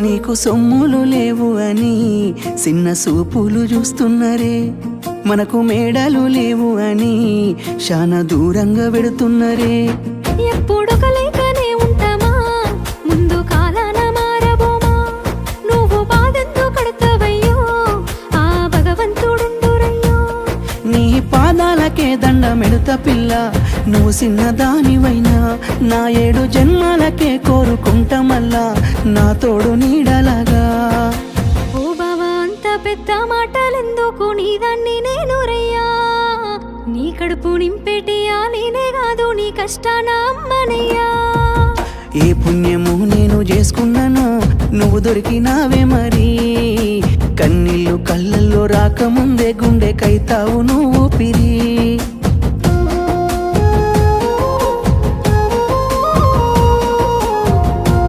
నీకు సొమ్ములు లేవు అని చిన్న సూపులు చూస్తున్నరే, మనకు మేడలు లేవు అని శానా దూరంగా పెడుతున్నరే. ఎప్పుడు కలేకనే ఉంటామా, ముందు కాలాన మారబోమా. నువ్వు బాధెందుకు కడతావయ్యో, ఆ భగవంతుడుండురయ్యో. నీ పాదాలకే దండమెడుత పిల్ల, నువ్వు చిన్నదానివైనా నా 7 జన్మాలకే కోరుకుంటా మల్లా నా తోడు నీడలాగా. ఓ బావా అంత పెద్ద మాటలెందుకు, నీదాన్ని నేను రయ్యా. నీ కడుపు నింపేటియా నేనే కాదు, నీ కష్టాన అమ్మనయ్యా. ఏ పుణ్యము నేను చేసుకున్నాను, నువ్వు దొరికినావే మరి. కన్నీళ్ళు కళ్ళల్లో రాకముందే